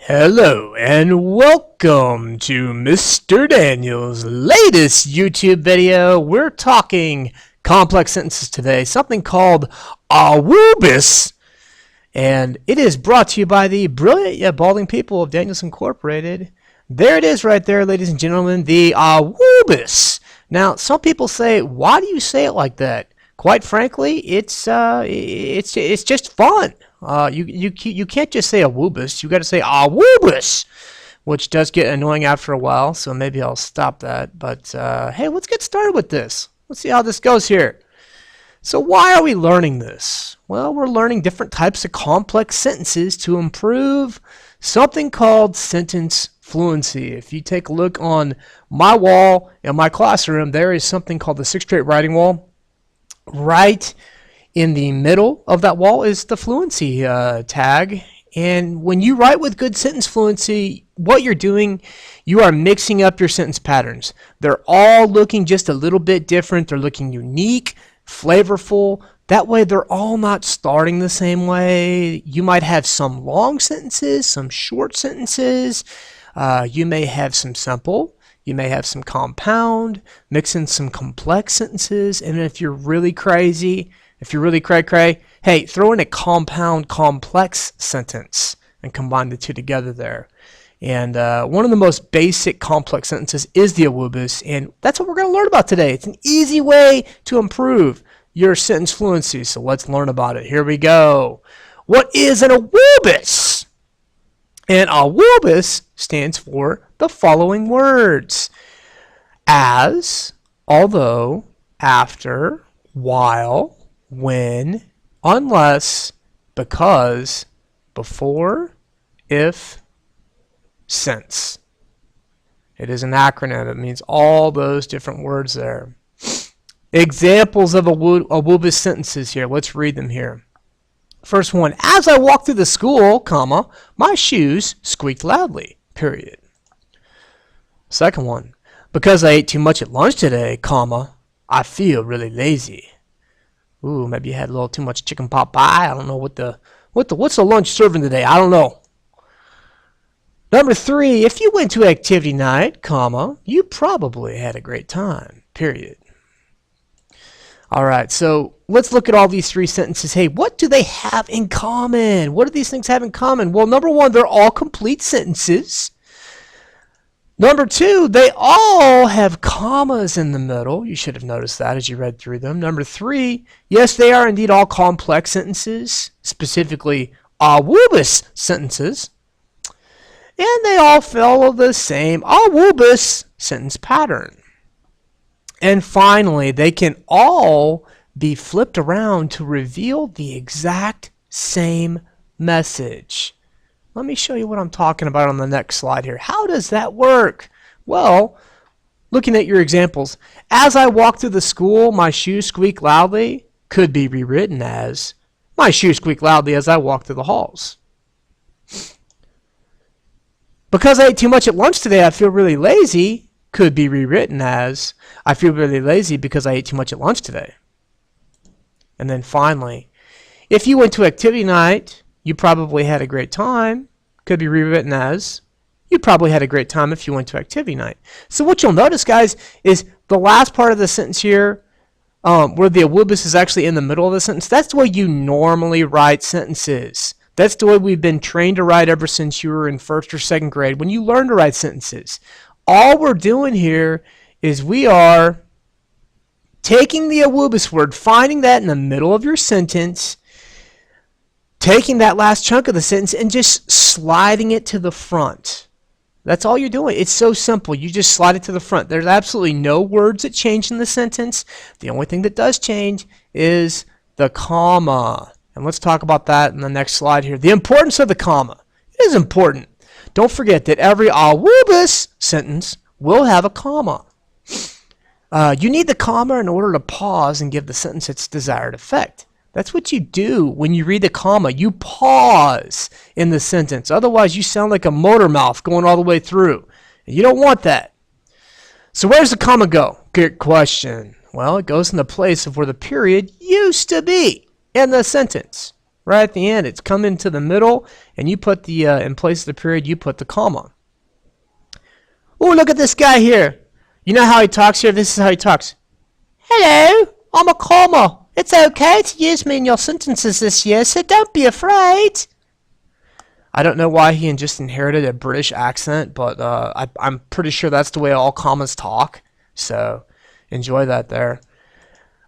Hello and welcome to Mr. Daniel's latest YouTube video. We're talking complex sentences today, something called Aaawwubbis, and it is brought to you by the brilliant yet balding people of Daniels Incorporated. There it is right there, ladies and gentlemen, the Aaawwubbis. Now, some people say, why do you say it like that? Quite frankly, it's just fun. You can't just say Aaawwubbis. You got to say Aaawwubbis, which does get annoying after a while. So maybe I'll stop that. But hey, let's get started with this. Let's see how this goes here. So why are we learning this? Well, we're learning different types of complex sentences to improve something called sentence fluency. If you take a look on my wall in my classroom, there is something called the 6th grade writing wall. Right in the middle of that wall is the fluency tag. And when you write with good sentence fluency, what you're doing, you are mixing up your sentence patterns. They're all looking just a little bit different. They're looking unique, flavorful. That way they're all not starting the same way. You might have some long sentences, some short sentences. You may have some simple. You may have some compound, mix in some complex sentences, and if you're really crazy, if you're really cray-cray, hey, throw in a compound complex sentence and combine the two together there. And one of the most basic complex sentences is the Aaawwubbis, and that's what we're going to learn about today. It's an easy way to improve your sentence fluency, so let's learn about it. Here we go. What is an Aaawwubbis? And Aaawwubbis stands for the following words: as, although, after, while, when, unless, because, before, if, since. It is an acronym. It means all those different words there. Examples of Aaawwubbis sentences here. Let's read them here. First one, as I walked through the school, comma, my shoes squeaked loudly, period. Second one, because I ate too much at lunch today, comma, I feel really lazy. Ooh, maybe you had a little too much chicken pot pie. I don't know what's the lunch serving today. I don't know. Number three, if you went to activity night, comma, you probably had a great time, period. All right, so let's look at all these three sentences. Hey, what do they have in common? What do these things have in common? Well, number one, they're all complete sentences. Number two, they all have commas in the middle. You should have noticed that as you read through them. Number three, yes, they are indeed all complex sentences, specifically Aaawwubbis sentences. And they all follow the same Aaawwubbis sentence pattern. And finally, they can all be flipped around to reveal the exact same message. Let me show you what I'm talking about on the next slide here. How does that work? Well, looking at your examples, as I walked through the school, my shoes squeaked loudly could be rewritten as, my shoes squeaked loudly as I walked through the halls. Because I ate too much at lunch today, I feel really lazy could be rewritten as, I feel really lazy because I ate too much at lunch today. And then finally, if you went to activity night, you probably had a great time, could be rewritten as, you probably had a great time if you went to activity night. So what you'll notice, guys, is the last part of the sentence here, where the Aaawwubbis is actually in the middle of the sentence, that's the way you normally write sentences. That's the way we've been trained to write ever since you were in 1st or 2nd grade when you learn to write sentences. All we're doing here is we are taking the Aaawwubbis word, finding that in the middle of your sentence, taking that last chunk of the sentence and just sliding it to the front. That's all you're doing. It's so simple. You just slide it to the front. There's absolutely no words that change in the sentence. The only thing that does change is the comma. And let's talk about that in the next slide here. The importance of the comma. It is important. Don't forget that every Aaawwubbis sentence will have a comma. You need the comma in order to pause and give the sentence its desired effect. That's what you do when you read the comma. You pause in the sentence. Otherwise, you sound like a motor mouth going all the way through. And you don't want that. So where does the comma go? Good question. Well, it goes in the place of where the period used to be in the sentence. right at the end. It's come into the middle, and you put the, in place of the period, you put the comma. Oh, look at this guy here. You know how he talks here? This is how he talks. Hello, I'm a comma. It's okay to use me in your sentences this year, so don't be afraid. I don't know why he just inherited a British accent, but I'm pretty sure that's the way all commas talk. So enjoy that there.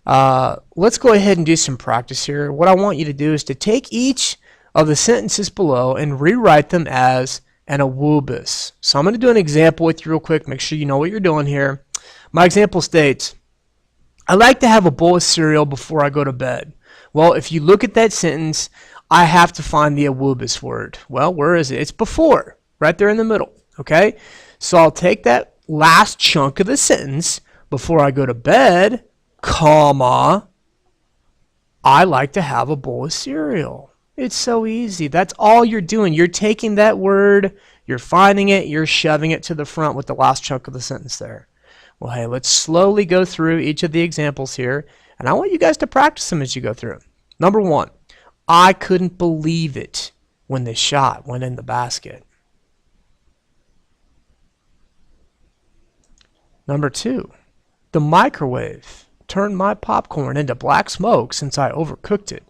Let's go ahead and do some practice here. What I want you to do is to take each of the sentences below and rewrite them as an Aaawwubbis. So I'm going to do an example with you real quick. Make sure you know what you're doing here. My example states, I like to have a bowl of cereal before I go to bed. Well, if you look at that sentence, I have to find the Aaawwubbis word. Well, where is it? It's before, right there in the middle. Okay? So I'll take that last chunk of the sentence, before I go to bed, comma, I like to have a bowl of cereal. It's so easy. That's all you're doing. You're taking that word, you're finding it, you're shoving it to the front with the last chunk of the sentence there. Well, hey, let's slowly go through each of the examples here, and I want you guys to practice them as you go through. Number one, I couldn't believe it when the shot went in the basket. Number two, the microwave turned my popcorn into black smoke since I overcooked it.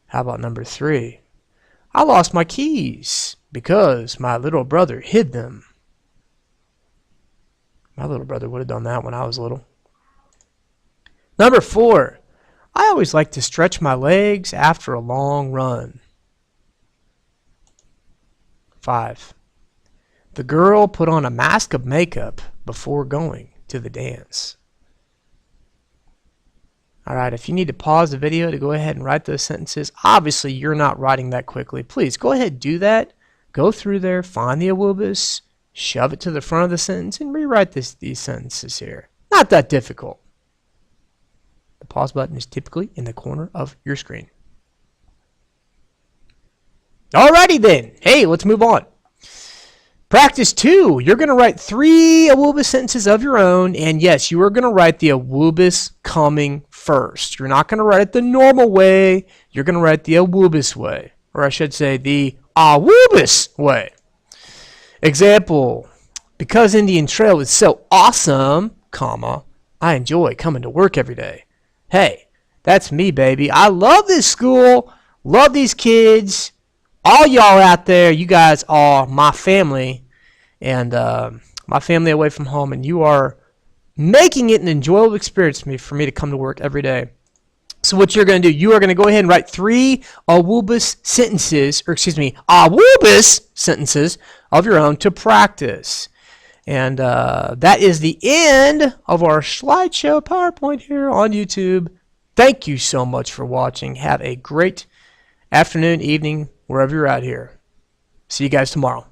How about number three? I lost my keys because my little brother hid them. My little brother would have done that when I was little. Number four, I always like to stretch my legs after a long run. 5, the girl put on a mask of makeup before going to the dance. Alright, if you need to pause the video to go ahead and write those sentences, obviously you're not writing that quickly. Please go ahead and do that. Go through there, find the Aaawwubbis, shove it to the front of the sentence, and rewrite these sentences here. Not that difficult. The pause button is typically in the corner of your screen. Alrighty then. Hey, let's move on. Practice 2. You're going to write 3 Aaawwubbis sentences of your own, and yes, you are going to write the Aaawwubbis coming first. You're not going to write it the normal way. You're going to write the Aaawwubbis way, or I should say the Aaawwubbis way. Example, because Indian Trail is so awesome, comma, I enjoy coming to work every day. Hey, that's me, baby. I love this school, love these kids. All y'all out there, you guys are my family, and my family away from home, and you are making it an enjoyable experience for me to come to work every day. So what you're going to do, you are going to go ahead and write 3 Aaawwubbis sentences, or excuse me, Aaawwubbis sentences of your own to practice. And that is the end of our slideshow PowerPoint here on YouTube. Thank you so much for watching. Have a great afternoon, evening, wherever you're at here. See you guys tomorrow.